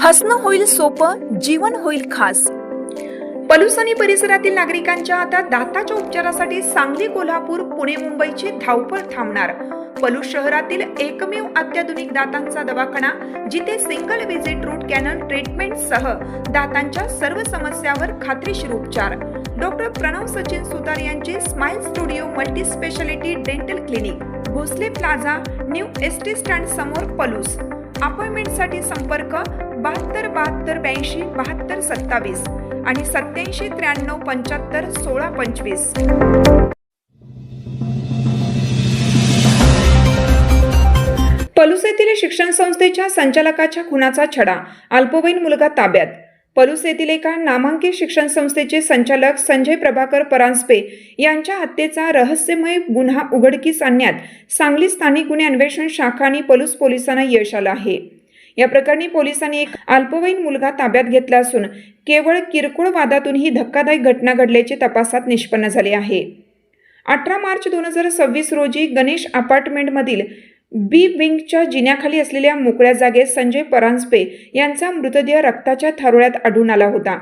हसणं होईल सोपं, जीवन होईल खास. पलूस आणि परिसरातील नागरिकांच्या आता दाताच्या उपचारासाठी सांगली, कोल्हापूर, पुणे, मुंबईची धावपळ थांबणार. पलूस शहरातील एकमेव अत्याधुनिक दातांचा दवाखाना, जिथे single visit root canal treatment सह दातांच्या सर्व समस्यावर खात्रीशीर उपचार. डॉक्टर प्रणव सचिन सुतार यांचे smile studio multi speciality dental clinic, Bhosale plaza, new ST stand समोर, पलूस. अपॉइंटमेंटसाठी संपर्क 72 82 82 72 27 आणि 87 93 75 16 25. पलूस येथील शिक्षण संस्थेच्या संचालकाच्या खुनाचा छडा, अल्पवयीन मुलगा ताब्यात. पलूस येथील एका नामांकित शिक्षण संस्थेचे संचालक संजय प्रभाकर परांजपे यांच्या हत्येचा रहस्यमय गुन्हा उघडकीस आणण्यात सांगली स्थानिक गुन्हे अन्वेषण शाखा आणि पलूस पोलिसांना यश आलं आहे. या प्रकरणी पोलिसांनी एक अल्पवयीन मुलगा ताब्यात घेतला असून केवळ किरकोळ वादातून ही धक्कादायक घटना घडल्याचे तपासात निष्पन्न झाले आहे. 18 मार्च 2026 रोजी गणेश अपार्टमेंटमधील बी विंगच्या जिन्याखाली असलेल्या मोकळ्या जागेत संजय परांजपे यांचा मृतदेह रक्ताच्या थारोळ्यात आढळून आला होता.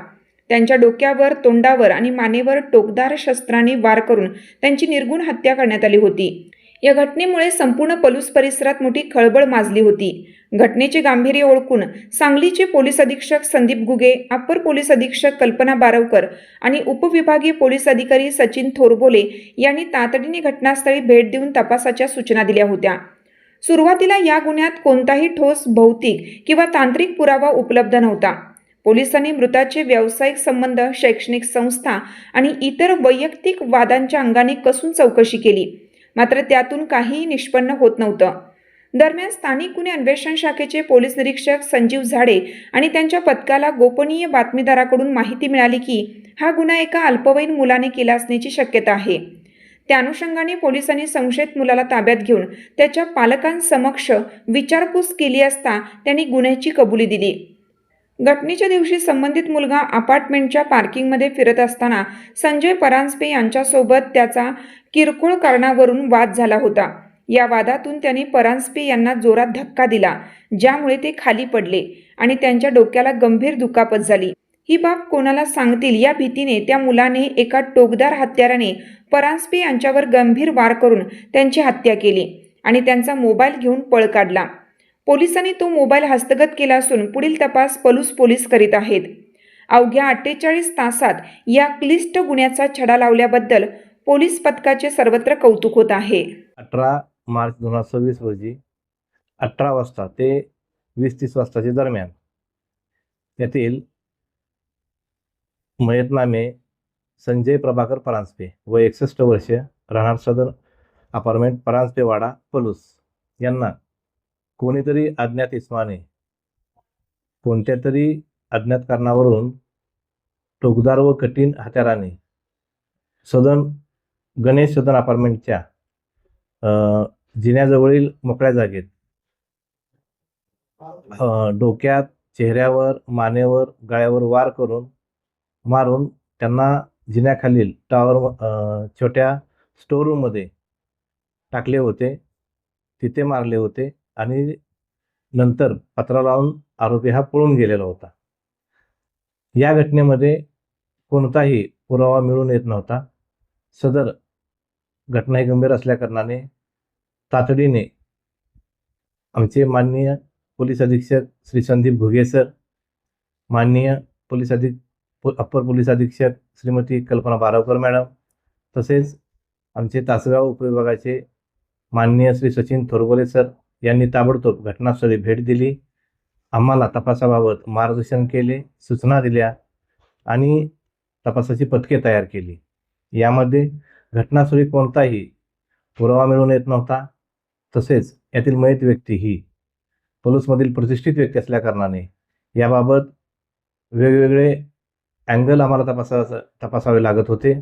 त्यांच्या डोक्यावर, तोंडावर आणि मानेवर टोकदार शस्त्रांनी वार करून त्यांची निर्घृण हत्या करण्यात आली होती. या घटनेमुळे संपूर्ण पलूस परिसरात मोठी खळबळ माजली होती. घटनेचे गांभीर्य ओळखून सांगलीचे पोलीस अधीक्षक संदीप गुगे, अप्पर पोलीस अधीक्षक कल्पना बारवकर आणि उपविभागीय पोलीस अधिकारी सचिन थोरबोले यांनी तातडीने घटनास्थळी भेट देऊन तपासाच्या सूचना दिल्या होत्या. सुरुवातीला या गुन्ह्यात कोणताही ठोस भौतिक किंवा तांत्रिक पुरावा उपलब्ध नव्हता. पोलिसांनी मृताचे व्यावसायिक संबंध, शैक्षणिक संस्था आणि इतर वैयक्तिक वादांच्या अंगाने कसून चौकशी केली, मात्र त्यातून काहीही निष्पन्न होत नव्हतं. दरम्यान स्थानिक गुन्हे अन्वेषण शाखेचे पोलीस निरीक्षक संजीव झाडे आणि त्यांच्या पथकाला गोपनीय बातमीदाराकडून माहिती मिळाली की हा गुन्हा एका अल्पवयीन मुलाने केला असण्याची शक्यता आहे. त्या अनुषंगाने पोलिसांनी संशयित मुलाला ताब्यात घेऊन त्याच्या पालकांसमक्ष विचारपूस केली असता त्यांनी गुन्ह्याची कबुली दिली. घटनेच्या दिवशी संबंधित मुलगा अपार्टमेंटच्या पार्किंगमध्ये फिरत असताना संजय परांजपे यांच्यासोबत त्याचा किरकोळ कारणावरून वाद झाला होता. या वादातून त्यांनी परांजपे यांना जोरात धक्का दिला, ज्यामुळे ते खाली पडले आणि त्यांच्या डोक्याला गंभीर दुखापत झाली. ही बाब कोणाला सांगतील या भीतीने त्या मुलाने एका टोकदार हत्याराने परांजपे यांच्यावर गंभीर वार करून त्यांची हत्या केली आणि त्यांचा मोबाईल घेऊन पळ काढला. पोलिसांनी तो मोबाईल हस्तगत केला असून पुढील तपास पलूस पोलीस करीत आहेत. अवघ्या 48 तासात या क्लिष्ट गुन्ह्याचा छडा लावल्याबद्दल पोलीस पथकाचे सर्वत्र कौतुक होत आहे. 18 मार्च 2026 रोजी 18 वाजता ते 20-30 वाजताच्या दरम्यान यातील मयतनामे संजय प्रभाकर परांजपे वय 61 वर्ष, राहणार सदर अपार्टमेंट, परांजपेवाडा, पलूस यांना कोणीतरी अज्ञात इसमाने कोणत्या तरी अज्ञात कारणावरून टोकदार व कठीण हत्याराने गणेश सदन अपार्टमेंटच्या जिन्याजवळील मोकळ्या जागेत डोक्यात, चेहऱ्यावर, मानेवर, गळ्यावर वार मारून त्यांना जिन्याखालील छोट्या स्टोअररूममध्ये टाकले होते, तिथे मारले होते आणि नंतर पत्रा लावून आरोपी हा पळून गेलेला होता. या घटनेमध्ये कोणताही पुरावा मिळून येत नव्हता. सदर घटना ही गंभीर असल्याकारणाने तातडीने आमचे माननीय पोलीस अधीक्षक श्री संदीप घुगे सर, माननीय अप्पर पोलीस अधीक्षक श्रीमती कल्पना बारवकर मॅडम, तसेच आमचे तासगाव उपविभागाचे माननीय श्री सचिन थोरबोले सर यांनी ताबडतोब घटनास्थळी भेट दिली, आम्हाला तपासाबाबत मार्गदर्शन केले, सूचना दिल्या आणि तपासाची पथके तयार केली. यामध्ये घटनास्थळी कोणताही पुरावा मिळून येत नव्हता. तसेच यातील मयत व्यक्ती ही पलूसमधील प्रतिष्ठित व्यक्ती असल्याकारणाने याबाबत वेगवेगळे अँगल आम्हाला तपासावे लागत होते.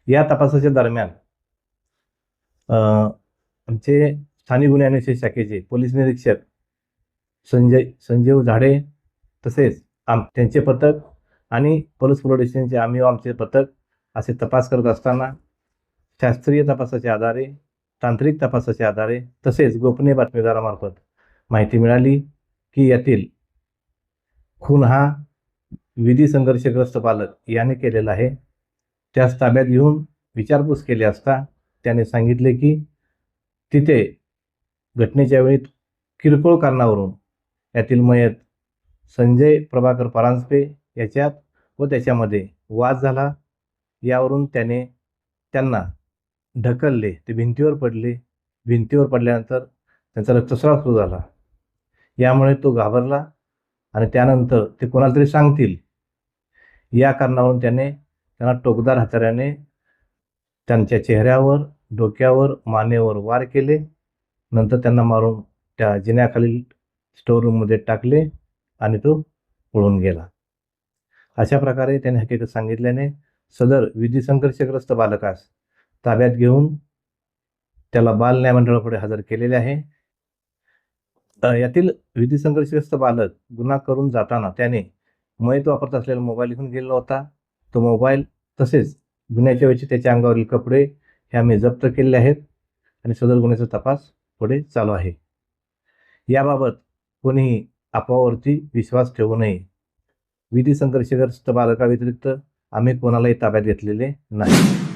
या तपासाच्या दरम्यान आमचे स्थानिक गुन्हे अन्वेषण शाखेचे पोलीस निरीक्षक संजीव झाडे, तसेच त्यांचे पथक आणि पलूस पोलीस स्टेशनचे आमचे पथक असे तपास करत असताना शास्त्रीय तपासाच्या आधारे, तांत्रिक तपासाच्या आधारे तसेच गोपनीय बातमीदारामार्फत माहिती मिळाली की यातील खून हा विधी संघर्षग्रस्त बालक याने केलेला आहे. त्यास ताब्यात घेऊन विचारपूस केली असता त्याने सांगितले की तिथे घटनेच्या वेळी किरकोळ कारणावरून यातील मयत संजय प्रभाकर परांजपे याच्यात व त्याच्यामध्ये वाद झाला. यावरून त्यांना ढकलले, ते भिंतीवर पडले. भिंतीवर पडल्यानंतर त्यांचा रक्तस्राव सुरू झाला. यामुळे तो घाबरला आणि त्यानंतर ते कोणाला तरी सांगतील या कारणावरून त्यांना टोकदार हत्याराने त्यांच्या चेहऱ्यावर, डोक्यावर, मानेवर वार केले. नंतर त्यांना मारून त्या जिन्याखालील स्टोअर रूममध्ये टाकले आणि तो पळून गेला. अशा प्रकारे त्याने हकीकत सांगितल्याने सदर विधी संघर्षग्रस्त बालकास ताब्यात घेऊन त्याला बाल न्याय मंडळापुढे हजर केलेले आहे. यातील विधी संघर्षग्रस्त बालक गुन्हा करून जाताना त्याने मयत वापरत असलेला मोबाईल घेऊन गेलेला होता. तो मोबाईल तसेच गुन्ह्याच्या वेळी त्याच्या अंगावरील कपडे हे आम्ही जप्त केलेले आहेत आणि सदर गुन्ह्याचा तपास पुढे चालू आहे. याबाबत कोणीही अफवावरती विश्वास ठेवू नये. विधी संघर्षग्रस्त बालकाव्यतिरिक्त आम्ही कोणालाही ताब्यात घेतलेले नाही.